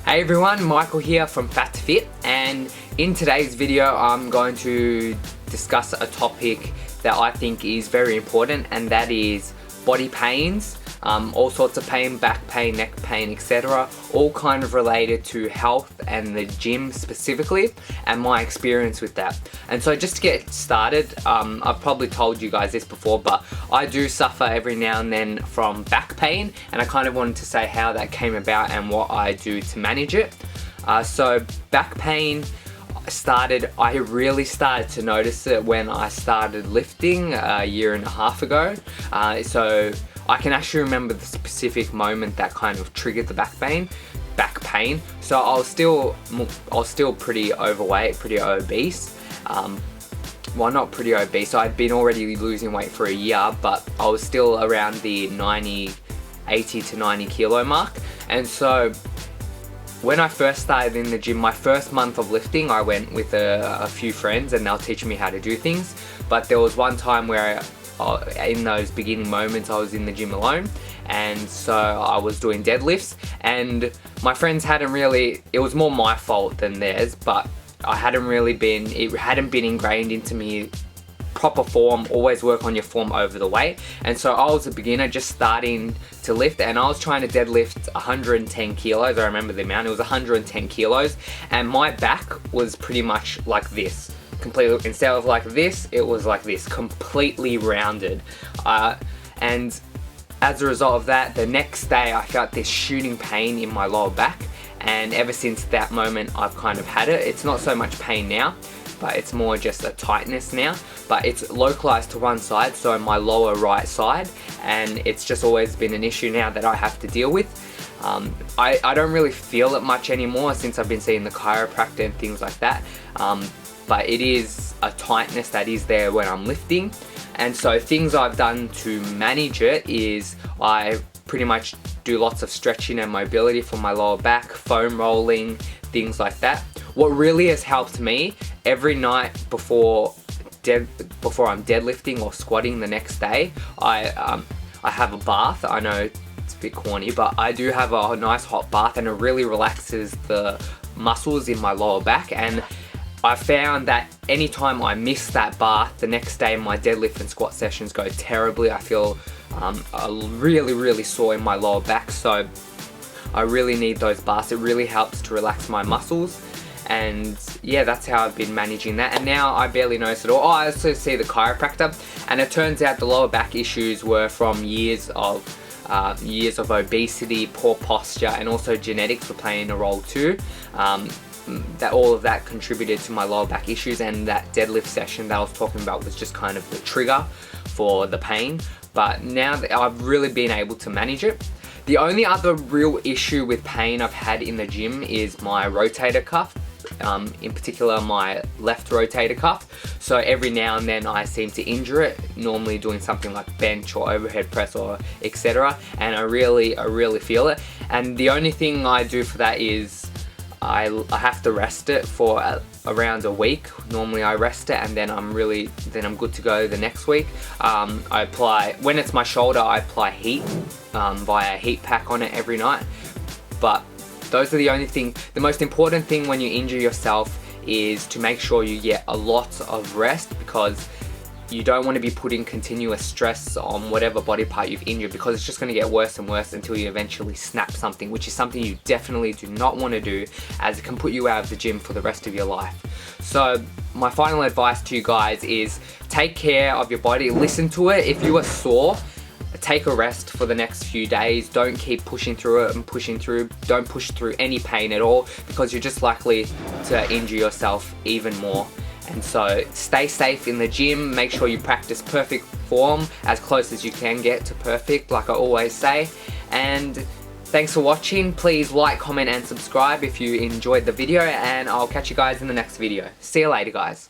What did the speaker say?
Hey everyone, Michael here from Fat to Fit, and in today's video I'm going to discuss a topic that I think is very important, and that is body pains, all sorts of pain, back pain, neck pain, etc. All kind of related to health and the gym specifically, and my experience with that. And so just to get started, I've probably told you guys this before, but I do suffer every now and then from back pain, and I kind of wanted to say how that came about and what I do to manage it. So back pain I really started to notice it when I started lifting a year and a half ago. So I can actually remember the specific moment that kind of triggered the back pain. So I was still pretty overweight, pretty obese. Well, not pretty obese, so I'd been already losing weight for a year, but I was still around the 80 to 90 kilo mark. And so when I first started in the gym, my first month of lifting, I went with a few friends and they'll teach me how to do things. But there was one time where in those beginning moments I was in the gym alone, and so I was doing deadlifts, and my friends it was more my fault than theirs, but it hadn't been ingrained into me. Proper form, always work on your form over the weight. And so I was a beginner just starting to lift, and I was trying to deadlift 110 kilos. I remember the amount, it was 110 kilos, and my back was pretty much like this, completely, instead of like this, it was like this, completely rounded. And as a result of that, the next day I felt this shooting pain in my lower back, and ever since that moment I've kind of had it. It's not so much pain now, but it's more just a tightness now, but it's localized to one side, so my lower right side, and it's just always been an issue now that I have to deal with. I don't really feel it much anymore since I've been seeing the chiropractor and things like that, but it is a tightness that is there when I'm lifting. And so things I've done to manage it is I pretty much do lots of stretching and mobility for my lower back, foam rolling, things like that. What really has helped me, every night before I'm deadlifting or squatting the next day, I have a bath. I know it's a bit corny, but I do have a nice hot bath, and it really relaxes the muscles in my lower back. And I found that anytime I miss that bath, the next day my deadlift and squat sessions go terribly. I feel really sore in my lower back, so I really need those baths. It really helps to relax my muscles. And yeah, that's how I've been managing that, and now I barely notice it all. I also see the chiropractor, and it turns out the lower back issues were from years of obesity, poor posture, and also genetics were playing a role too. That all of that contributed to my lower back issues, and that deadlift session that I was talking about was just kind of the trigger for the pain. But now that I've really been able to manage it. The only other real issue with pain I've had in the gym is my rotator cuff. In particular my left rotator cuff. So every now and then I seem to injure it, normally doing something like bench or overhead press or etc. And I really feel it. And the only thing I do for that is I have to rest it for around a week. Normally I rest it, and then I'm good to go the next week. When it's my shoulder, I apply heat via heat pack on it every night. But those are the most important thing when you injure yourself is to make sure you get a lot of rest, because you don't want to be putting continuous stress on whatever body part you've injured, because it's just going to get worse and worse until you eventually snap something, which is something you definitely do not want to do, as it can put you out of the gym for the rest of your life. So my final advice to you guys is take care of your body, listen to it. If you are sore, take a rest for the next few days. Don't keep pushing through it and pushing through. Don't push through any pain at all, because you're just likely to injure yourself even more. And so stay safe in the gym. Make sure you practice perfect form, as close as you can get to perfect, like I always say. And thanks for watching. Please like, comment and subscribe if you enjoyed the video, and I'll catch you guys in the next video. See you later, guys.